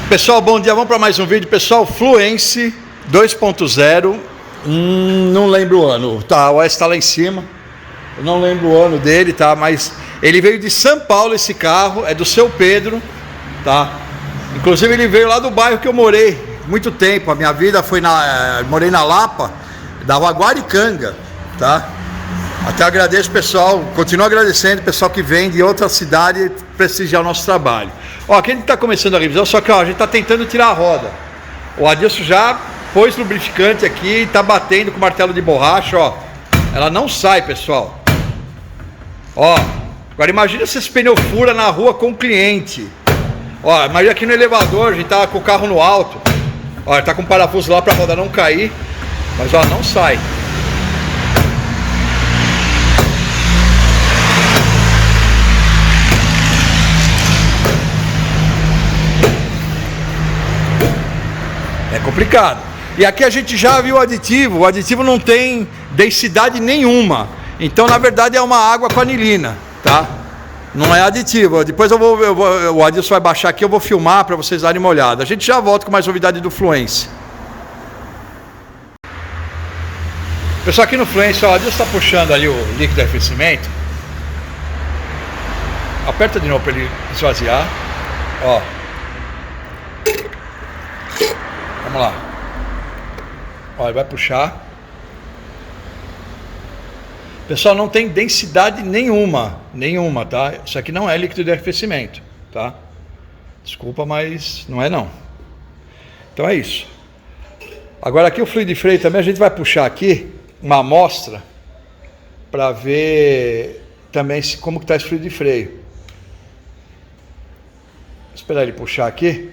Pessoal, bom dia, vamos para mais um vídeo. Pessoal, Fluence 2.0, não lembro o ano, tá, o S está lá em cima, eu não lembro o ano dele, tá, mas ele veio de São Paulo, esse carro, é do seu Pedro, tá, inclusive ele veio lá do bairro que eu morei muito tempo, a minha vida foi morei na Lapa, da Rua Guaricanga, tá, até agradeço pessoal, continuo agradecendo o pessoal que vem de outra cidade prestigiar o nosso trabalho. Ó, aqui a gente está começando a revisão, só que ó, a gente está tentando tirar a roda. O Adilson já pôs lubrificante aqui, está batendo com martelo de borracha, ó. Ela não sai, pessoal. Ó, agora imagina se esse pneu fura na rua com o cliente. Ó, imagina aqui no elevador, a gente tá com o carro no alto. Ó, tá com o parafuso lá para a roda não cair, mas ó, não sai. É complicado. E aqui a gente já viu o aditivo não tem densidade nenhuma. Então, na verdade, é uma água com anilina, tá? Não é aditivo. Depois o Adilson vai baixar aqui, eu vou filmar para vocês darem uma olhada. A gente já volta com mais novidade do Fluence. Pessoal, aqui no Fluence, ó, o Adilson está puxando ali o líquido de arrefecimento. Aperta de novo para ele esvaziar. Ó. Vamos lá. Ó, ele vai puxar. Pessoal, não tem densidade nenhuma, tá? Isso aqui não é líquido de arrefecimento, tá? Desculpa, mas não é não. Então é isso. Agora aqui o fluido de freio também, a gente vai puxar aqui uma amostra para ver também como que está esse fluido de freio. Vou esperar ele puxar aqui.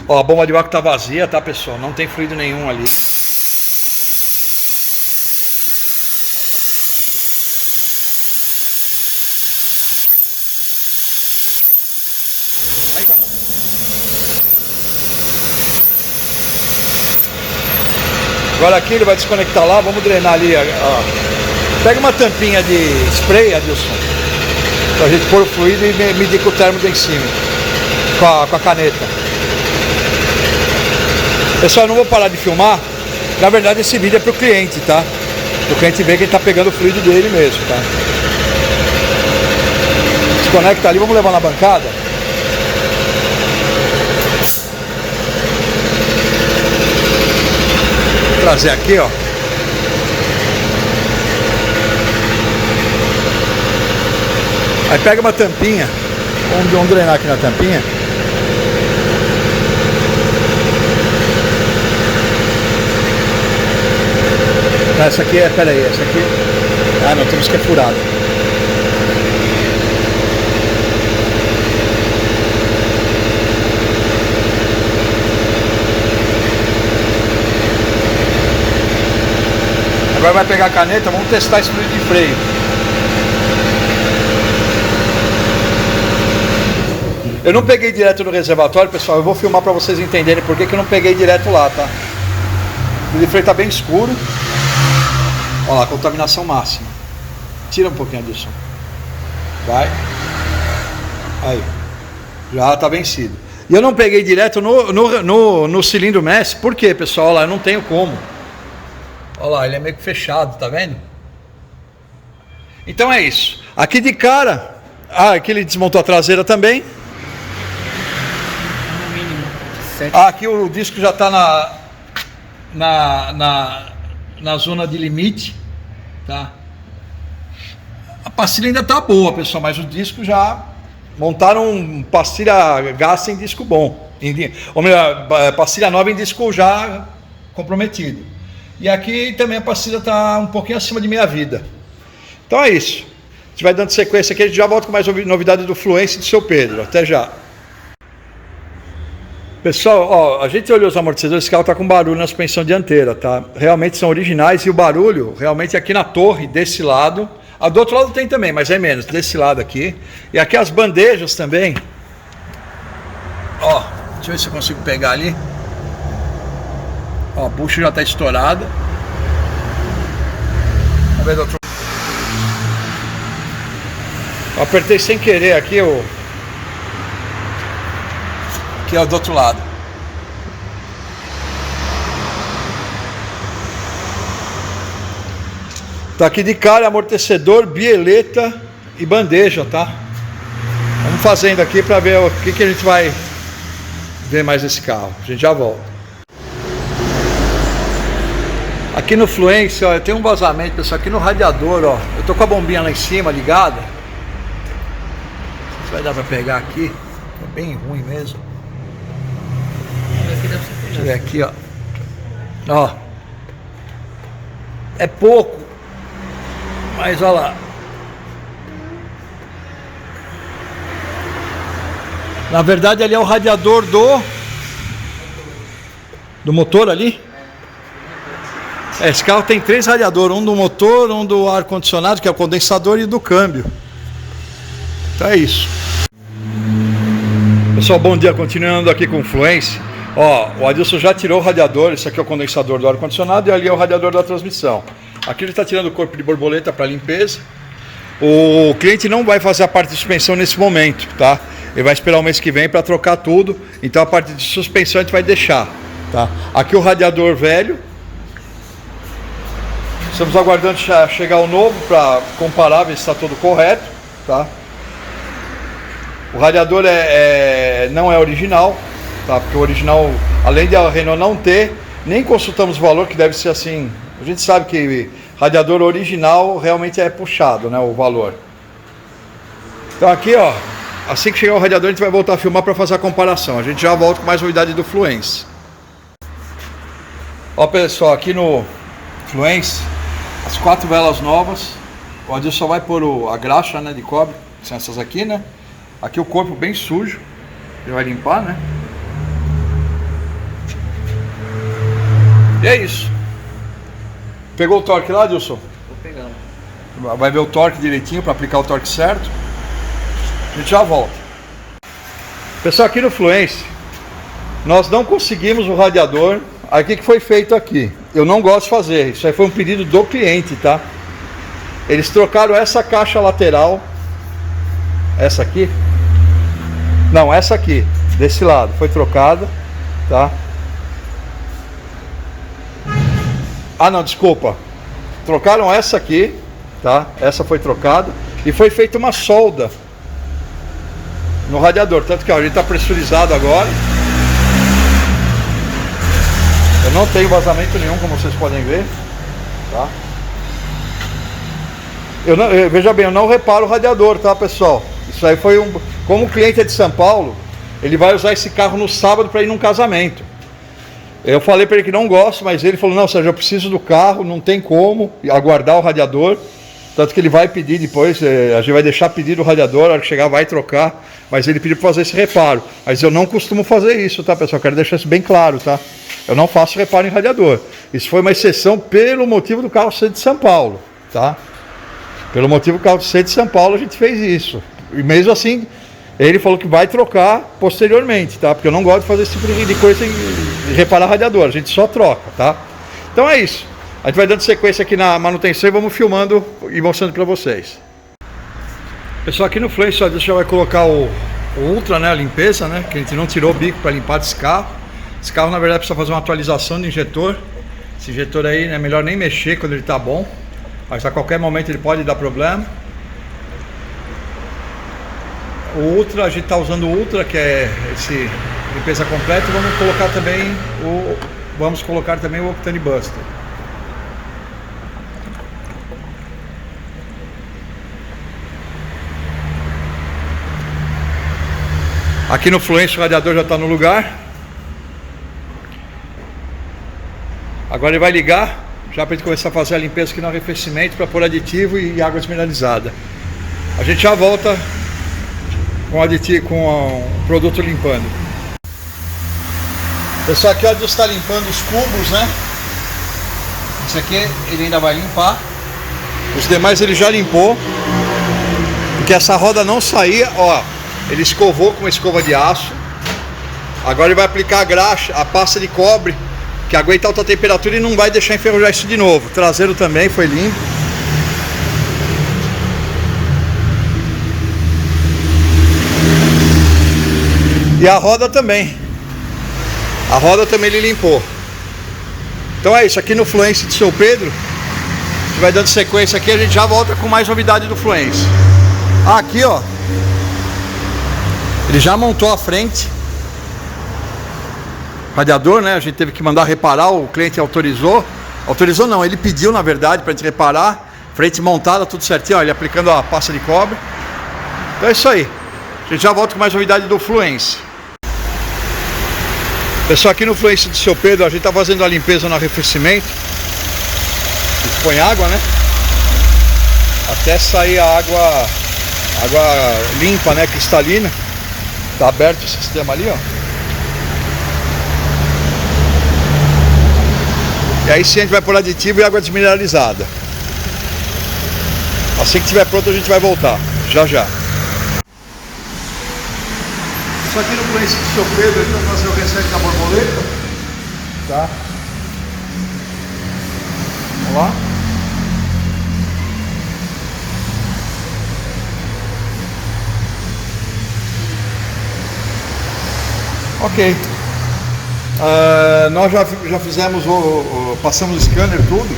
Ó, a bomba de vácuo tá vazia, tá, pessoal? Não tem fluido nenhum ali. Aí tá bom. Agora aqui ele vai desconectar lá, vamos drenar ali, ó. Pega uma tampinha de spray, Adilson, pra gente pôr o fluido e medir com o termo em cima, com a caneta. Pessoal, eu não vou parar de filmar. Na verdade esse vídeo é para o cliente, tá? Para o cliente ver que ele está pegando o fluido dele mesmo, tá? Desconecta ali, vamos levar na bancada. Vou trazer aqui, ó. Aí pega uma tampinha. Vamos drenar aqui na tampinha. Essa aqui é, peraí, essa aqui. Ah, não, temos que é furada. Agora vai pegar a caneta, vamos testar esse fluido de freio. Eu não peguei direto no reservatório, pessoal, eu vou filmar para vocês entenderem por que eu não peguei direto lá, tá? O fluido de freio tá bem escuro. Olha lá, contaminação máxima. Tira um pouquinho, Adilson. Vai. Aí. Já está vencido. E eu não peguei direto no cilindro mestre. Por quê, pessoal? Olha lá, eu não tenho como. Olha lá, ele é meio que fechado, tá vendo? Então é isso. Aqui de cara. Ah, aqui ele desmontou a traseira também. Ah, aqui o disco já está na zona de limite, tá? A pastilha ainda tá boa, pessoal, mas o disco já montaram pastilha gasta em disco bom, ou melhor, pastilha nova em disco já comprometido. E aqui também a pastilha está um pouquinho acima de meia vida. Então é isso. A gente vai dando sequência aqui, a gente já volta com mais novidades do Fluence e do seu Pedro. Até já. Pessoal, ó, a gente olhou os amortecedores, esse carro está com barulho na suspensão dianteira, tá? Realmente são originais e o barulho realmente é aqui na torre, desse lado. A do outro lado tem também, mas é menos, desse lado aqui. E aqui as bandejas também. Ó, deixa eu ver se eu consigo pegar ali. Ó, a bucha já está estourada. Vamos ver do outro. Eu apertei sem querer aqui o... Aqui é do outro lado. Tá aqui de cara amortecedor, bieleta e bandeja, tá? Vamos fazendo aqui para ver o que a gente vai ver mais nesse carro. A gente já volta. Aqui no Fluence, ó, tem um vazamento, pessoal, aqui no radiador, ó. Eu tô com a bombinha lá em cima ligada. Vai dar para pegar aqui. É bem ruim mesmo. Deixa eu ver aqui, ó. Ó. É pouco. Mas olha lá. Na verdade ali é o radiador do motor ali. Esse carro tem 3 radiadores, um do motor, um do ar-condicionado, que é o condensador, e do câmbio. Então é isso. Pessoal, bom dia, continuando aqui com o Fluence. Ó, o Adilson já tirou o radiador, esse aqui é o condensador do ar-condicionado e ali é o radiador da transmissão. Aqui ele está tirando o corpo de borboleta para limpeza. O cliente não vai fazer a parte de suspensão nesse momento, tá? Ele vai esperar o mês que vem para trocar tudo, então a parte de suspensão a gente vai deixar, tá? Aqui o radiador velho. Estamos aguardando chegar o novo para comparar, ver se está tudo correto, tá? O radiador não é original, tá? Porque o original, além de a Renault não ter, nem consultamos o valor, que deve ser assim. A gente sabe que radiador original realmente é puxado, né? O valor. Então aqui, ó, assim que chegar o radiador, a gente vai voltar a filmar para fazer a comparação. A gente já volta com mais novidade do Fluence. Ó, pessoal, aqui no Fluence, as 4 velas novas. O Adilson só vai pôr a graxa, né, de cobre, que são essas aqui, né? Aqui o corpo bem sujo, ele vai limpar, né? E é isso. Pegou o torque lá, Adilson? Tô pegando. Vai ver o torque direitinho para aplicar o torque certo. A gente já volta. Pessoal, aqui no Fluence, nós não conseguimos o radiador. Aí o que foi feito aqui? Eu não gosto de fazer, isso aí foi um pedido do cliente, tá? Eles trocaram essa caixa lateral. Essa aqui? Não, essa aqui, desse lado, foi trocada, tá? Ah, não, desculpa. Trocaram essa aqui, tá? Essa foi trocada e foi feita uma solda no radiador, tanto que ó, ele está pressurizado agora. Eu não tenho vazamento nenhum, como vocês podem ver, tá? Veja bem, eu não reparo o radiador, tá, pessoal? Isso aí foi como o cliente é de São Paulo, ele vai usar esse carro no sábado para ir num casamento. Eu falei para ele que não gosto, mas ele falou, não, Sérgio, eu preciso do carro, não tem como aguardar o radiador. Tanto que ele vai pedir depois, a gente vai deixar pedir o radiador, a hora que chegar vai trocar, mas ele pediu para fazer esse reparo. Mas eu não costumo fazer isso, tá, pessoal? Quero deixar isso bem claro, tá? Eu não faço reparo em radiador. Isso foi uma exceção pelo motivo do carro ser de São Paulo, tá? Pelo motivo do carro ser de São Paulo, a gente fez isso. E mesmo assim, ele falou que vai trocar posteriormente, tá? Porque eu não gosto de fazer esse tipo de coisa de reparar radiador, a gente só troca, tá? Então é isso. A gente vai dando sequência aqui na manutenção e vamos filmando e mostrando para vocês. Pessoal, aqui no Fluence a gente já vai colocar o Ultra, né? A limpeza, né? Que a gente não tirou o bico para limpar desse carro. Esse carro, na verdade, precisa fazer uma atualização do injetor. Esse injetor aí, né, é melhor nem mexer quando ele está bom. Mas a qualquer momento ele pode dar problema. O Ultra, a gente está usando o Ultra, que é esse limpeza completa. E vamos colocar também o Octane Buster. Aqui no Fluence o radiador já está no lugar. Agora ele vai ligar já para a gente começar a fazer a limpeza aqui no arrefecimento para pôr aditivo e água desmineralizada. A gente já volta com aditivo, com o produto limpando. Pessoal, aqui ó, Deus está limpando os cubos, né? Esse aqui ele ainda vai limpar. Os demais ele já limpou. Porque essa roda não saía, ó. Ele escovou com uma escova de aço. Agora ele vai aplicar a graxa, a pasta de cobre, que aguenta alta temperatura e não vai deixar enferrujar isso de novo. O traseiro também foi limpo. E a roda também. A roda também ele limpou. Então é isso, aqui no Fluence de São Pedro, a gente vai dando sequência aqui, a gente já volta com mais novidade do Fluence. Aqui ó, ele já montou a frente, radiador, né? A gente teve que mandar reparar, o cliente autorizou. Autorizou não, ele pediu na verdade para a gente reparar. Frente montada, tudo certinho, ó, ele aplicando a pasta de cobre. Então é isso aí. A gente já volta com mais novidade do Fluence. Pessoal, aqui no Fluence de São Pedro, a gente está fazendo a limpeza no arrefecimento. A gente põe água, né? Até sair a água limpa, né? Cristalina. Tá aberto o sistema ali, ó. E aí sim a gente vai pôr aditivo e água desmineralizada. Assim que estiver pronto a gente vai voltar. Já já. Isso aqui no Fluence de São Pedro, ele vai fazer o reset da borboleta. Tá? Vamos lá. Ok. Nós já fizemos passamos o scanner tudo.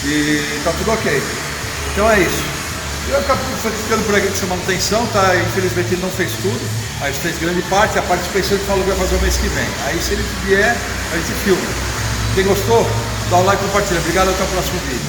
E tá tudo ok. Então é isso. Eu acabo ficando por aqui com essa manutenção, tá? Infelizmente ele não fez tudo, mas fez grande parte. A parte de inspeção ele falou que vai fazer o mês que vem. Aí se ele vier, a gente filma. Quem gostou, dá um like e compartilha. Obrigado, até o próximo vídeo.